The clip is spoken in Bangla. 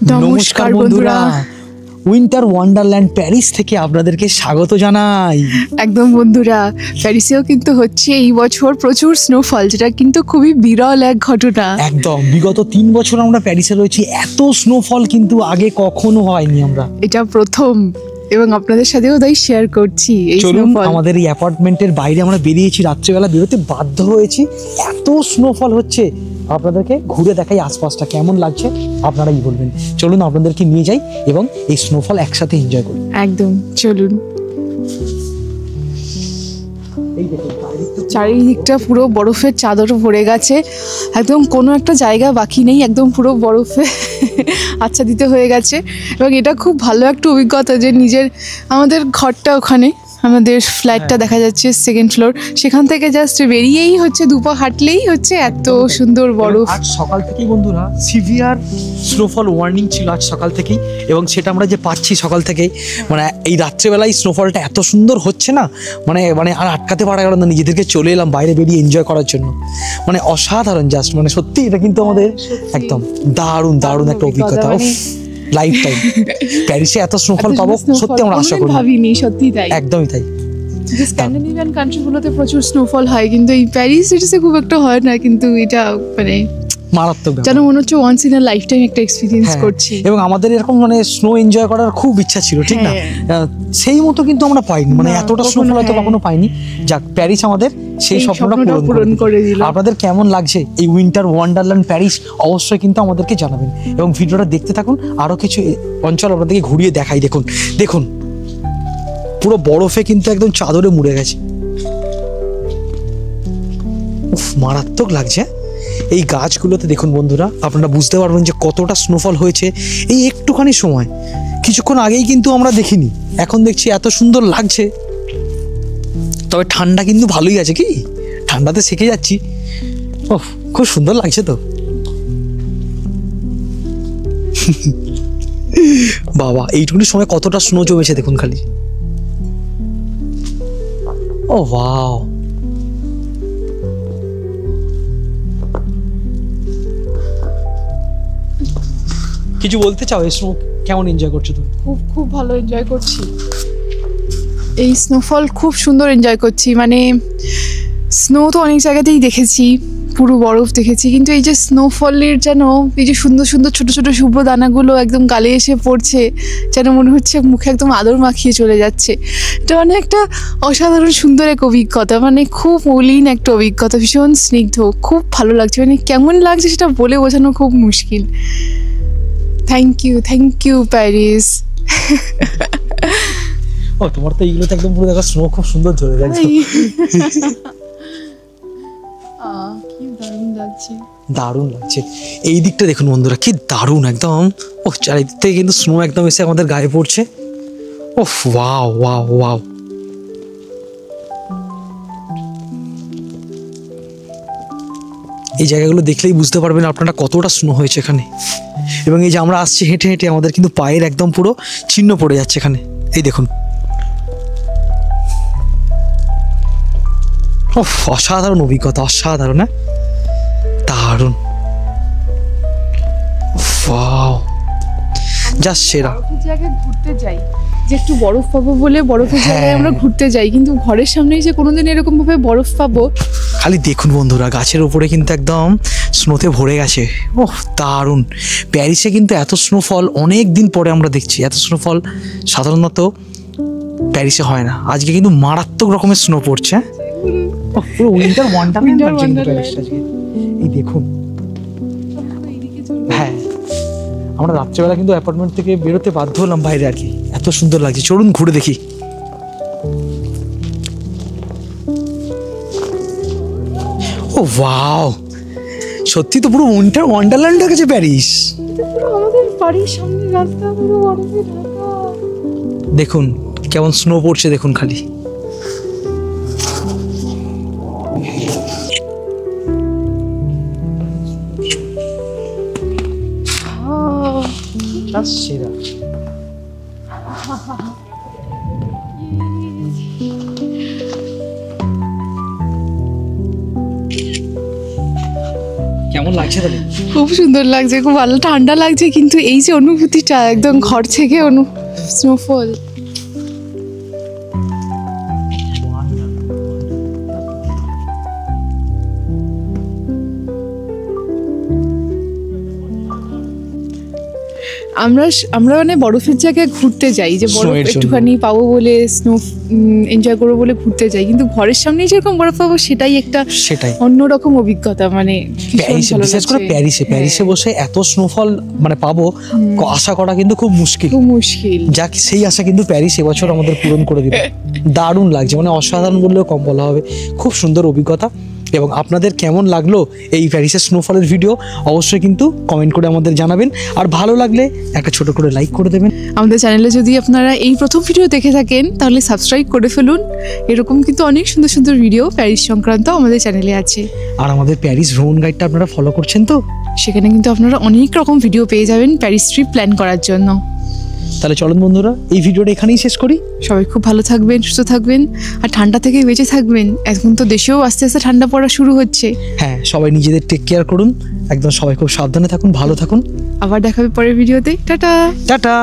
নমস্কার বন্ধুরা, উইন্টার ওয়ান্ডারল্যান্ড প্যারিস থেকে আপনাদেরকে স্বাগত জানাই। একদম বন্ধুরা, প্যারিসেও কিন্তু হচ্ছে এই বছর প্রচুর স্নোফল, যেটা কিন্তু খুবই বিরল এক ঘটনা। একদম, বিগত 3 বছর আমরা প্যারিসে রয়েছি, এত স্নোফল কিন্তু আগে কখনো হয়নি। আমরা এটা প্রথম, এবং আপনাদের সাথেও তাই শেয়ার করছি। এই চলুন, স্নোফল আমাদের এই অ্যাপার্টমেন্টের বাইরে আমরা বেরিয়েছি, রাত্রেবেলা বেরোতে বাধ্য হয়েছি, এত স্নোফল হচ্ছে। আপনাদেরকে ঘুরে দেখাই আশপাশটা কেমন লাগছে, আপনারাই বলবেন। চলুন আপনাদেরকে নিয়ে যাই এবং এই স্নোফল একসাথে এনজয় করি। একদম চলুন। এই দেখুন, চারিদিকটা পুরো বরফের চাদর ভরে গেছে, একদম কোনো একটা জায়গা বাকি নেই, একদম পুরো বরফে আচ্ছাদিত হয়ে গেছে। এবং এটা খুব ভালো একটা অভিজ্ঞতা যে আমাদের ঘরটা ওখানে, আমাদের ফ্ল্যাটটা দেখা যাচ্ছে 2nd ফ্লোর, সেখান থেকে জাস্ট বেরিয়েই হচ্ছে দুপা হাঁটলেই হচ্ছে এত সুন্দর বরফ। আজ সকাল থেকেই বন্ধুরা সিভিয়ার স্নোফল ওয়ার্নিং ছিল আজ সকাল থেকেই, এবং সেটা আমরা যে পাচ্ছি সকাল থেকেই। মানে এই রাত্রেবেলায় স্নোফলটা এত সুন্দর হচ্ছে না, মানে মানে আর আটকাতে পারা গেল না, নিজেদেরকে চলে এলাম বাইরে বেরিয়ে এনজয় করার জন্য। মানে অসাধারণ, জাস্ট মানে সত্যি এটা কিন্তু আমাদের একদম দারুণ দারুণ একটা অভিজ্ঞতা। লাইফ টাইম প্যারিসে এত স্নোফল পাবো সত্যি আমরা আশা করি ভাবিনি, সত্যি তাই, একদমই তাই। স্ক্যান্ডিনেভিয়ান কান্ট্রিগুলোতে প্রচুর স্নোফল হয়, কিন্তু এই প্যারিস সিটিতে খুব একটা হয় না। কিন্তু এটা মানে মারাত্মক, যেন মনে হচ্ছে once in a lifetime একটা এক্সপিরিয়েন্স করছি। এবং আমাদের এরকম মানে স্নো এনজয় করার খুব ইচ্ছা ছিল, ঠিক না? সেই মতো কিন্তু আমরা পাইনি, মানে এতটা স্নোফল হয়তো কখনো পাইনি। যাক, প্যারিস আমাদের সেই স্বপ্নটা পূরণ করে দিল। আপনাদের কেমন লাগছে এই উইন্টার ওয়ান্ডারল্যান্ড প্যারিস, অবশ্যই কিন্তু আমাদেরকে জানাবেন। এবং ভিডিওটা দেখতে থাকুন, আরো কিছু অঞ্চল আপনাদেরকে ঘুরিয়ে দেখাই। দেখুন দেখুন, পুরো বরফে কিন্তু একদম চাদরে মুড়ে গেছে। উফ, মারাত্মক লাগছে। এই গাছগুলোতে দেখুন বন্ধুরা, আপনারা বুঝতে পারবেন যে কতটা স্নোফল হয়েছে এই একটুখানি সময়। কিছুক্ষণ আগেই কিন্তু আমরা দেখিনি, এখন দেখছি এত সুন্দর লাগছে। তবে ঠান্ডা কিন্তু ভালোই আছে, কি ঠান্ডাতে সেকে যাচ্ছি। ওহ, খুব সুন্দর লাগছে তো। বাবা, এইটুকুনি সময় কতটা স্নো জমেছে দেখুন খালি। ও ওয়াও, কিছু বলতে চাও? এই স্নো কেমন এনজয় করছো তুমি? খুব খুব ভালো এনজয় করছি এই স্নোফল, খুব সুন্দর এনজয় করছি। মানে স্নো তো অনেক জায়গাতেই দেখেছি, পুরো বরফ দেখেছি, কিন্তু এই যে স্নোফলের যেন এই যে সুন্দর সুন্দর ছোট ছোট শুভ্র দানাগুলো একদম গালে এসে পড়ছে, যেন মনে হচ্ছে মুখে একদম আদর মাখিয়ে চলে যাচ্ছে। এটা মানে একটা অসাধারণ সুন্দর এক অভিজ্ঞতা, মানে খুব মলিন একটা অভিজ্ঞতা, ভীষণ স্নিগ্ধ, খুব ভালো লাগছে। মানে কেমন লাগছে সেটা বলে বোঝানো খুব মুশকিল। Thank you Paris. ও, তোমার তো এইগুলোতে একদম পুরো দেখা স্নো খুব সুন্দর ঝরে যাচ্ছে। কি দারুণ লাগছে, দারুণ লাগছে। এই দিকটা দেখুন বন্ধুরা, কি দারুণ একদম। ও, চারিদিক থেকে কিন্তু স্নো একদম এসে আমাদের গায়ে পড়ছে। ও ওয়াও ওয়াও ওয়াও। এই জায়গাগুলো দেখলেই বুঝতে পারবেন আপনারা কতটা স্নো হয়েছে এখানে। এবং এই যে আমরা আসছি হেঁটে হেঁটে, আমাদের কিন্তু পায়ের একদম পুরো চিহ্ন পড়ে যাচ্ছে এখানে। এই দেখুন, অসাধারণ অভিজ্ঞতা, অসাধারণ, হ্যাঁ দারুণ, ওয়াও, জাস্ট সেরা। বরফের জায়গায় ঘুরতে যাই যে একটু বরফ পাবো বলে, বরফের জায়গায় আমরা ঘুরতে যাই, কিন্তু ঘরের সামনেই যে কোনোদিন এরকম ভাবে বরফ পাবো। খালি দেখুন বন্ধুরা, গাছের উপরে কিন্তু একদম স্নোতে ভরে গেছে। ওহ দারুণ। প্যারিসে কিন্তু এত স্নোফল অনেক দিন পরে আমরা দেখছি। এত স্নোফল সাধারণত প্যারিসে হয় না, আজকে কিন্তু মারাত্মক রকমের স্নো পড়ছে। পুরো উইন্টার ওয়ান্ডারল্যান্ড প্যারিসটা আজকে। এই দেখুন, হ্যাঁ আমরা রাত্রেবেলা কিন্তু অ্যাপার্টমেন্ট থেকে বেরোতে বাধ্য হলাম বাইরে আর কি, এত সুন্দর লাগছে। চলুন ঘুরে দেখি। ও ওয়াও, সত্যি তো পুরো উইন্টার ওয়ান্ডারল্যান্ড হয়ে গেছে প্যারিস। আমাদের বাড়ির সামনে রাস্তা পুরো বরফে ঢাকা। দেখুন কেমন স্নো পড়ছে, দেখুন খালি। সেরা। কেমন কেমন লাগছে তাহলে? খুব সুন্দর লাগছে, খুব ভালো ঠান্ডা লাগছে, কিন্তু এই যে অনুভূতিটা একদম ঘর থেকে স্নোফল। আমরা মানে বরফের জায়গায় ঘুরতে যাই, যে বরফ Snow-এর জন্য। একটুখানি পাবো বলে, স্নো এনজয় করবো বলে ঘুরতে যাই, কিন্তু ঘরের সামনেই যেরকম বরফ পাবো সেটাই একটা সেটাই অন্যরকম অভিজ্ঞতা। মানে ভীষণ প্যারিসে, ভালো বিশেষ করে লাগছে। প্যারিসে হ্যাঁ, বসে এত স্নোফল মানে পাবো আশা করা কিন্তু খুব মুশকিল। খুব মুশকিল। যাক, সেই আশা কিন্তু প্যারিস এবছর আমাদের পূরণ করে দিল। দারুণ লাগছে, মানে অসাধারণ বললেও কম বলা হবে। খুব সুন্দর অভিজ্ঞতা। এবং আপনাদের কেমন লাগলো এই প্যারিসের স্নোফলের ভিডিও অবশ্যই কিন্তু কমেন্ট করে আমাদের জানাবেন। আর ভালো লাগলে একটা ছোট করে লাইক করে দেবেন। আমাদের চ্যানেলে যদি আপনারা এই প্রথম ভিডিও দেখে থাকেন তাহলে সাবস্ক্রাইব করে ফেলুন। এরকম কিন্তু অনেক সুন্দর সুন্দর ভিডিও প্যারিস সংক্রান্ত আমাদের চ্যানেলে আছে। আর আমাদের প্যারিস ভ্রমণ গাইডটা আপনারা ফলো করছেন তো? সেখানে কিন্তু আপনারা অনেক রকম ভিডিও পেয়ে যাবেন প্যারিস ট্রিপ প্ল্যান করার জন্য। তাহলে চলুন বন্ধুরা, এই ভিডিওটা এখানেই শেষ করি। সবাই খুব ভালো থাকবেন, সুস্থ থাকবেন, আর ঠান্ডা থেকে বেঁচে থাকবেন। এখন তো দেশেও আস্তে আস্তে ঠান্ডা পড়া শুরু হচ্ছে। হ্যাঁ, সবাই নিজেদের টেক কেয়ার করুন, একদম সবাই খুব সাবধানে থাকুন, ভালো থাকুন। আবার দেখা হবে পরের ভিডিওতে। টাটা। টাটা।